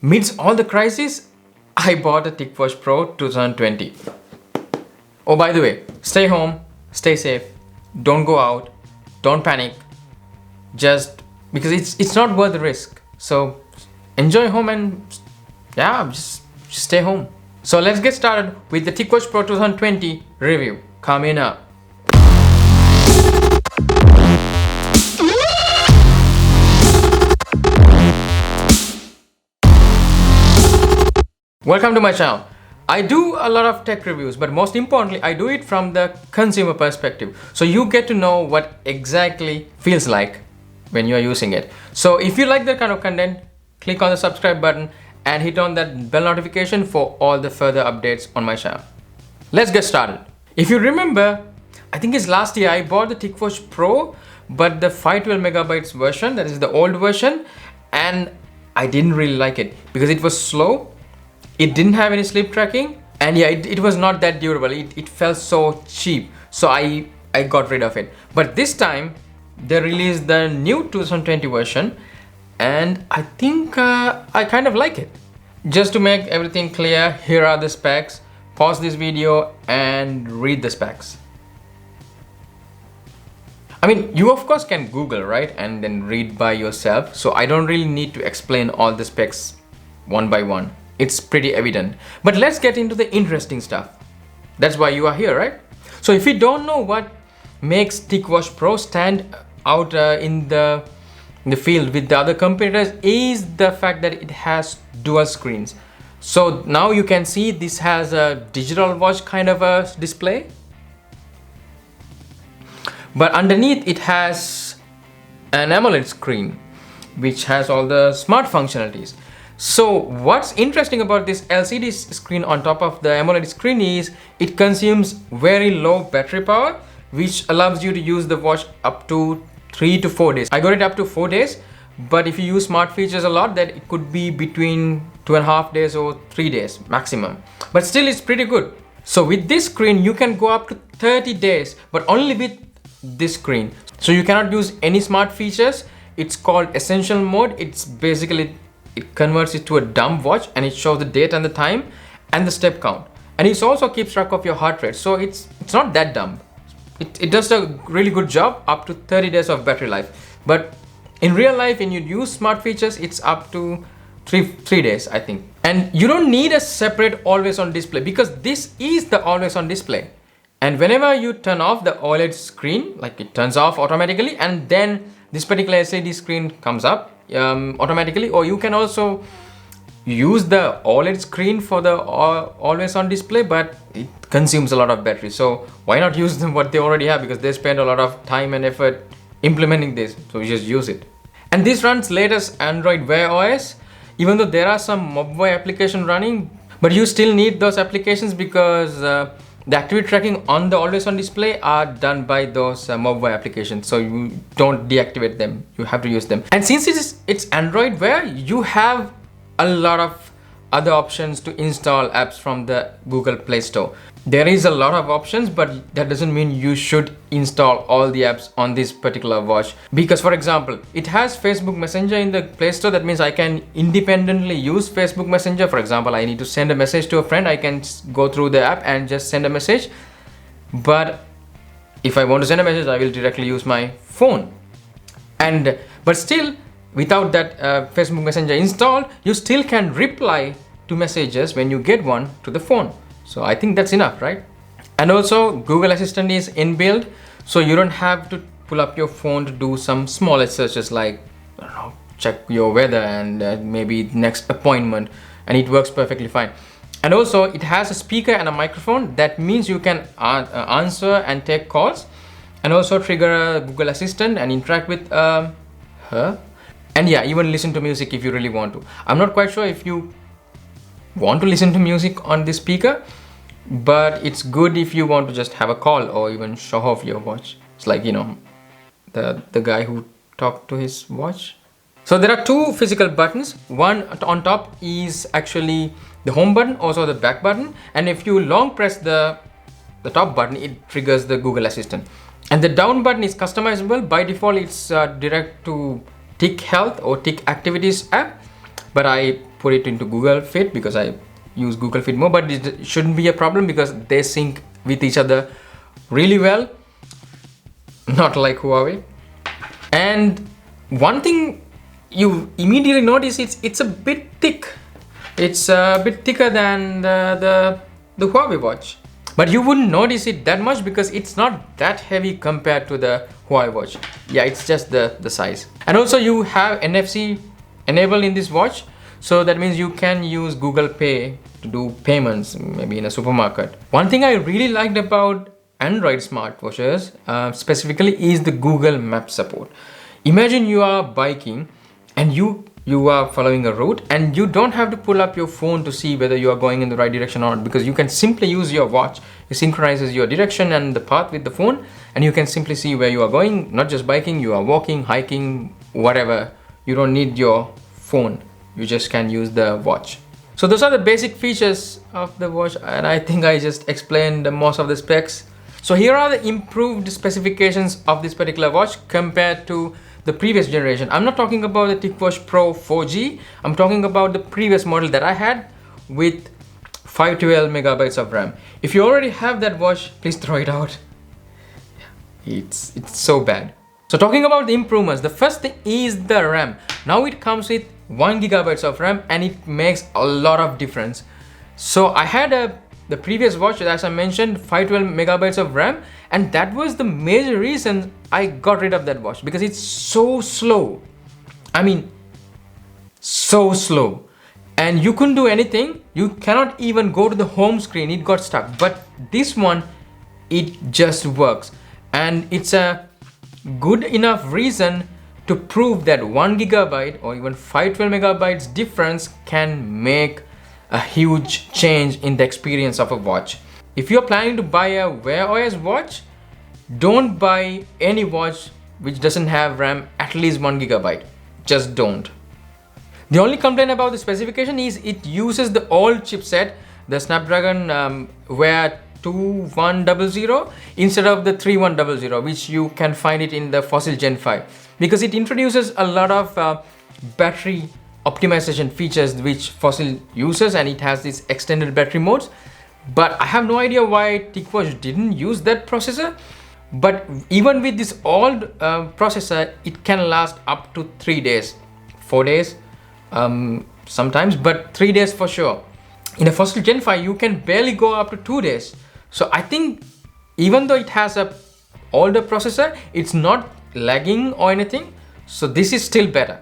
Amidst all the crisis, I bought a TicWatch Pro 2020. Oh, by the way, stay home, stay safe, don't go out, don't panic, just because it's not worth the risk. So enjoy home and just stay home. So let's get started with the TicWatch Pro 2020 review coming up. Welcome to my channel. I do a lot of tech reviews, but most importantly, I do it from the consumer perspective. So you get to know what exactly feels like when you are using it. So if you like that kind of content, click on the subscribe button and hit on that bell notification for all the further updates on my channel. Let's get started. If you remember, I think it's last year I bought the TicWatch Pro, but the 512 megabytes version, that is the old version, and I didn't really like it because it was slow. It didn't have any sleep tracking, and it was not that durable. It felt so cheap, so I got rid of it. But this time they released the new 2020 version, and I think I kind of like it. Just to make everything clear, here are the specs. Pause this video and read the specs. I mean, you of course can Google, right, and then read by yourself, so I don't really need to explain all the specs one by one. It's pretty evident. But let's get into the interesting stuff. That's why you are here, right? So if you don't know what makes TicWatch Pro stand out in the field with the other competitors, is the fact that it has dual screens. So now you can see this has a digital watch kind of a display, but underneath it has an AMOLED screen which has all the smart functionalities. So what's interesting about this LCD screen on top of the AMOLED screen is it consumes very low battery power, which allows you to use the watch up to 3 to 4 days. I got it up to 4 days, but if you use smart features a lot, then it could be between 2.5 days or 3 days maximum. But still, it's pretty good. So with this screen, you can go up to 30 days, but only with this screen. So you cannot use any smart features. It's called Essential Mode. It's basically, it converts it to a dumb watch, and it shows the date and the time and the step count, and it also keeps track of your heart rate. So it's not that dumb. It does a really good job up to 30 days of battery life. But in real life, when you use smart features, it's up to three days, I think. And you don't need a separate always on display because this is the always on display. And whenever you turn off the OLED screen, like it turns off automatically, and then this particular LCD screen comes up automatically, or you can also use the OLED screen for the always on display, but it consumes a lot of battery. So why not use them what they already have, because they spend a lot of time and effort implementing this, so you just use it. And this runs latest Android Wear OS, even though there are some MobVoy application running, but you still need those applications because the activity tracking on the always on display are done by those MobVoy applications, so you don't deactivate them, you have to use them. And since it's Android Wear, you have a lot of other options to install apps from the Google Play Store. There is a lot of options, but that doesn't mean you should install all the apps on this particular watch. Because for example, it has Facebook Messenger in the Play Store. That means I can independently use Facebook Messenger. For example, I need to send a message to a friend, I can go through the app and just send a message. But if I want to send a message, I will directly use my phone. But still, without that Facebook Messenger installed, you still can reply to messages when you get one to the phone. So I think that's enough, right? And also Google Assistant is inbuilt, so you don't have to pull up your phone to do some smaller searches like, I don't know, check your weather and maybe next appointment, and it works perfectly fine. And also it has a speaker and a microphone. That means you can answer and take calls, and also trigger a Google Assistant and interact with her. And yeah, even listen to music if you really want to. I'm not quite sure if you want to listen to music on this speaker, but it's good if you want to just have a call or even show off your watch. It's like, you know, the guy who talked to his watch. So there are two physical buttons. One on top is actually the home button, also the back button, and if you long press the top button, it triggers the Google Assistant. And the down button is customizable. By default, it's direct to Tic Health or Tic Activities app, but I put it into Google Fit because I use Google Fit more, but it shouldn't be a problem because they sync with each other really well, not like Huawei. And one thing you immediately notice, it's a bit thick. It's a bit thicker than the Huawei watch. But you wouldn't notice it that much because it's not that heavy compared to the Huawei watch. Yeah, it's just the size. And also you have NFC enabled in this watch. So that means you can use Google Pay to do payments, maybe in a supermarket. One thing I really liked about Android smartwatches specifically is the Google Maps support. Imagine you are biking and you are following a route and you don't have to pull up your phone to see whether you are going in the right direction or not, because you can simply use your watch. It synchronizes your direction and the path with the phone, and you can simply see where you are going. Not just biking, you are walking, hiking, whatever. You don't need your phone. You just can use the watch. So those are the basic features of the watch, and I think I just explained most of the specs. So here are the improved specifications of this particular watch compared to the previous generation. I'm not talking about the TicWatch Pro 4G. I'm talking about the previous model that I had with 512 megabytes of RAM. If you already have that watch, please throw it out. It's so bad. So talking about the improvements, the first thing is the RAM. Now it comes with 1 gigabytes of RAM and it makes a lot of difference. So I had the previous watch, as I mentioned, 512 megabytes of RAM, and that was the major reason I got rid of that watch, because it's so slow. I mean, so slow. And you couldn't do anything. You cannot even go to the home screen. It got stuck. But this one, it just works. And it's a good enough reason to prove that 1 gigabyte or even 512 megabytes difference can make a huge change in the experience of a watch. If you're planning to buy a Wear OS watch, don't buy any watch which doesn't have RAM at least 1 gigabyte. Just don't. The only complaint about the specification is it uses the old chipset, the Snapdragon Wear 2100 instead of the 3100, which you can find it in the Fossil Gen 5, because it introduces a lot of battery optimization features which Fossil uses, and it has these extended battery modes. But I have no idea why TicWatch didn't use that processor. But even with this old processor, it can last up to 3 days, 4 days sometimes, but 3 days for sure. In a Fossil Gen 5, you can barely go up to 2 days. So I think even though it has a older processor, it's not lagging or anything. So this is still better.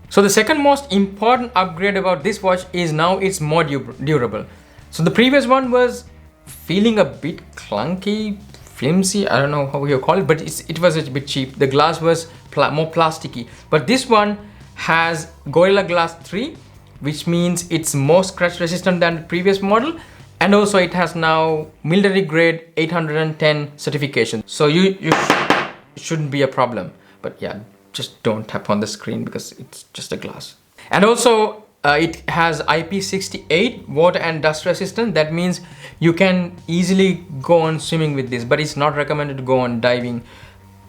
So the second most important upgrade about this watch is now it's more durable. So the previous one was feeling a bit clunky, flimsy, I don't know how you call it, but it was a bit cheap. The glass was more plasticky. But this one has Gorilla Glass 3, which means it's more scratch resistant than the previous model. And also it has now military grade 810 certification. So you shouldn't be a problem. But yeah, just don't tap on the screen because it's just a glass. And also it has IP68 water and dust resistant. That means you can easily go on swimming with this, but it's not recommended to go on diving.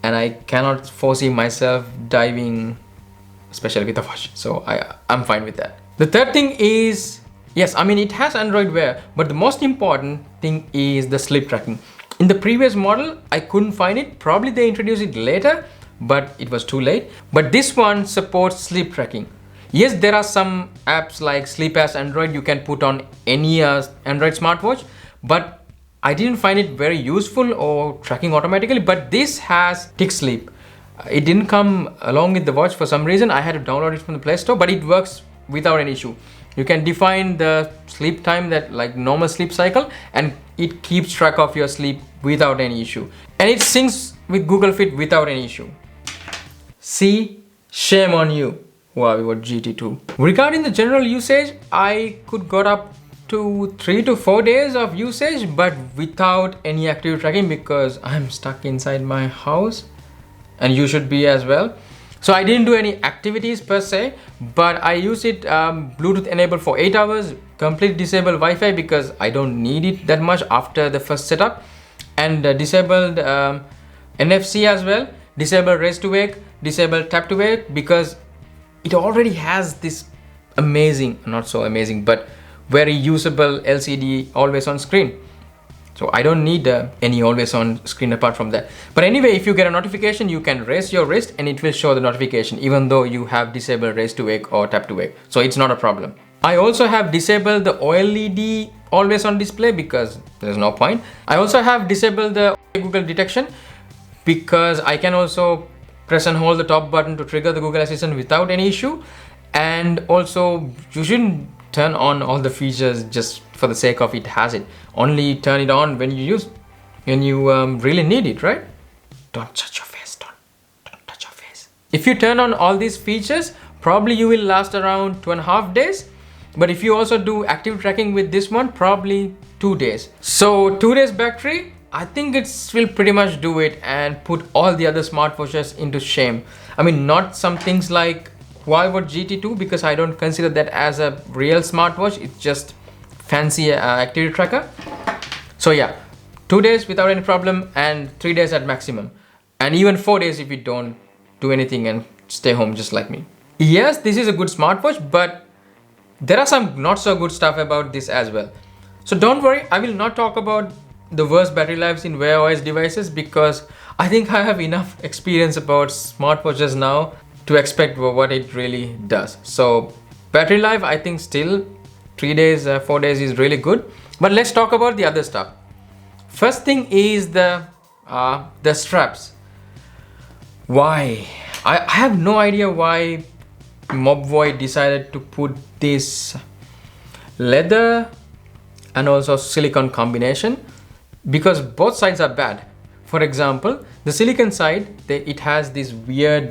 And I cannot foresee myself diving, especially with a watch. So I'm fine with that. The third thing is, yes, I mean, it has Android Wear, but the most important thing is the sleep tracking. In the previous model, I couldn't find it. Probably they introduced it later, but it was too late. But this one supports sleep tracking. Yes, there are some apps like SleepAs Android you can put on any Android smartwatch, but I didn't find it very useful or tracking automatically. But this has TicSleep. It didn't come along with the watch for some reason. I had to download it from the Play Store, but it works without an issue. You can define the sleep time, that like normal sleep cycle, and it keeps track of your sleep without any issue. And it syncs with Google Fit without any issue. See, shame on you, Huawei Watch GT2. Regarding the general usage, I could got up to 3 to 4 days of usage, but without any active tracking because I'm stuck inside my house, and you should be as well. So I didn't do any activities per se, but I used it Bluetooth enabled for 8 hours, complete disable Wi-Fi because I don't need it that much after the first setup, and disabled NFC as well, disabled raise to wake, disabled tap to wake, because it already has this amazing, not so amazing, but very usable LCD always on screen. So I don't need any always on screen apart from that. But anyway, if you get a notification, you can raise your wrist and it will show the notification even though you have disabled raise to wake or tap to wake. So it's not a problem. I also have disabled the OLED always on display because there's no point. I also have disabled the Google detection because I can also press and hold the top button to trigger the Google Assistant without any issue. And also you shouldn't turn on all the features just for the sake of it has it. Only turn it on when you really need it, right? Don't touch your face, don't touch your face. If you turn on all these features, probably you will last around 2.5 days. But if you also do active tracking with this one, probably 2 days. So 2 days battery, I think it will pretty much do it and put all the other smartwatches into shame. I mean, not some things like Huawei Watch GT2 because I don't consider that as a real smartwatch. It's just fancy activity tracker. So yeah, 2 days without any problem and 3 days at maximum. And even 4 days if you don't do anything and stay home just like me. Yes, this is a good smartwatch, but there are some not so good stuff about this as well. So don't worry, I will not talk about the worst battery lives in Wear OS devices because I think I have enough experience about smartwatches now to expect what it really does. So battery life, I think still 3 days, 4 days is really good. But let's talk about the other stuff. First thing is the straps. Why? I have no idea why Mobvoi decided to put this leather and also silicone combination because both sides are bad. For example, the silicone side, it has this weird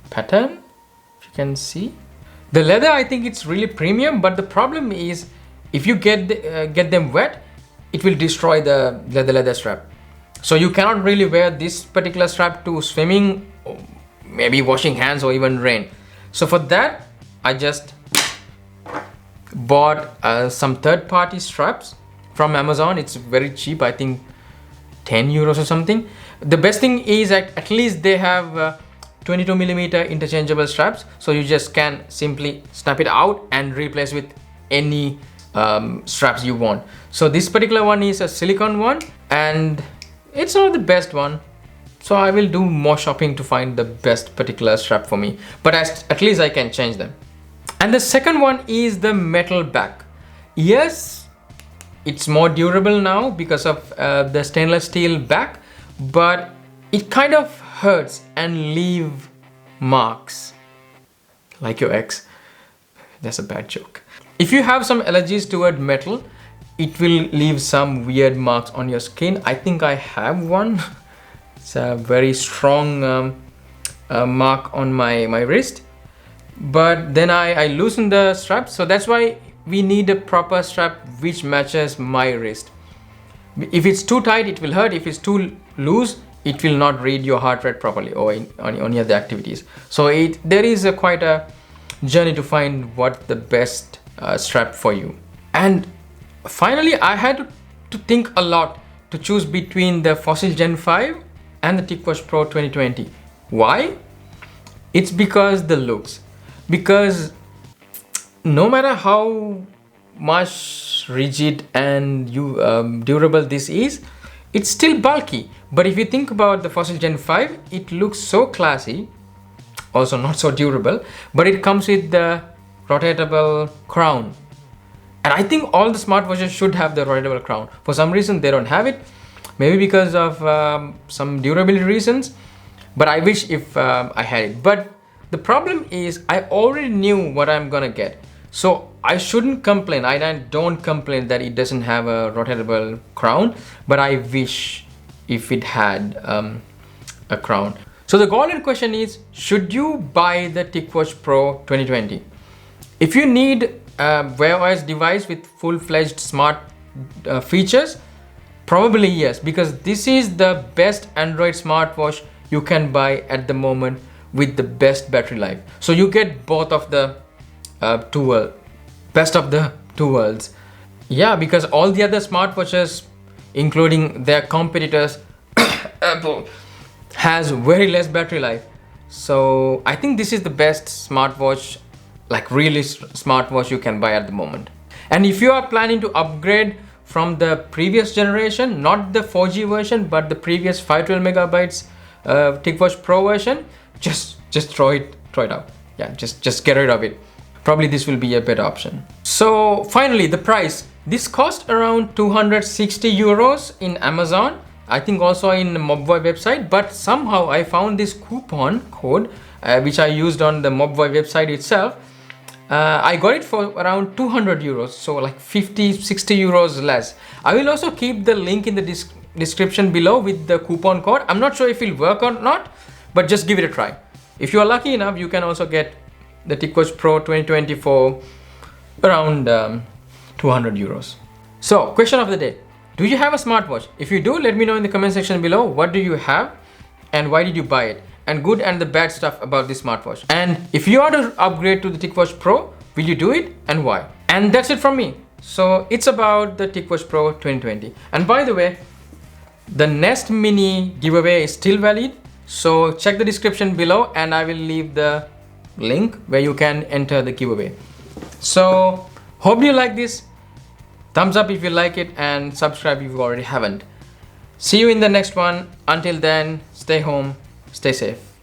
pattern, if you can see. The leather, I think it's really premium, but the problem is if you get them wet, it will destroy the leather strap. So you cannot really wear this particular strap to swimming, or maybe washing hands or even rain. So for that, I just bought some third-party straps from Amazon. It's very cheap, I think 10 euros or something. The best thing is at least they have 22mm interchangeable straps. So you just can simply snap it out and replace with any straps you want. So this particular one is a silicone one and it's not the best one. So I will do more shopping to find the best particular strap for me. But at least I can change them. And the second one is the metal back. Yes, it's more durable now because of the stainless steel back, but it kind of hurts and leave marks. Like your ex. That's a bad joke. If you have some allergies toward metal, it will leave some weird marks on your skin. I think I have one. It's a very strong mark on my wrist. But then I loosened the strap, so that's why we need a proper strap which matches my wrist. If it's too tight, it will hurt. If it's too loose, it will not read your heart rate properly or on any other activities. So there is quite a journey to find what the best strap for you. And finally, I had to think a lot to choose between the Fossil Gen 5 and the TicWatch Pro 2020. Why? It's because the looks. Because no matter how much rigid and durable this is, it's still bulky. But if you think about the Fossil Gen 5, it looks so classy, also not so durable, but it comes with the rotatable crown. And I think all the smartwatches should have the rotatable crown. For some reason they don't have it, maybe because of some durability reasons, but I wish if I had it. But the problem is I already knew what I'm gonna get. So I shouldn't complain. I don't complain that it doesn't have a rotatable crown, but I wish if it had a crown. So the golden question is, should you buy the TicWatch Pro 2020? If you need a Wear OS device with full-fledged smart features, probably yes, because this is the best Android smartwatch you can buy at the moment with the best battery life. So you get both of the best of the two worlds. Yeah, because all the other smartwatches, including their competitors, Apple, has very less battery life. So I think this is the best smartwatch like really smartwatch you can buy at the moment. And if you are planning to upgrade from the previous generation, not the 4G version, but the previous 512 megabytes TicWatch Pro version, just throw it out. Yeah, just get rid of it. Probably this will be a better option. So finally, the price. This cost around 260 euros in Amazon. I think also in the Mobvoi website, but somehow I found this coupon code which I used on the Mobvoi website itself. I got it for around 200 euros, so like 50-60 euros less. I will also keep the link in the description below with the coupon code. I'm not sure if it will work or not, but just give it a try. If you are lucky enough, you can also get the TicWatch Pro 2020 for around 200 euros. So, question of the day. Do you have a smartwatch? If you do, let me know in the comment section below. What do you have and why did you buy it? And good and the bad stuff about this smartwatch. And if you are to upgrade to the TicWatch Pro, will you do it and why? And that's it from me. So it's about the TicWatch Pro 2020. And by the way, the Nest Mini giveaway is still valid. So check the description below and I will leave the link where you can enter the giveaway. So hope you like this. Thumbs up if you like it and subscribe if you already haven't. See you in the next one. Until then, stay home. Stay safe.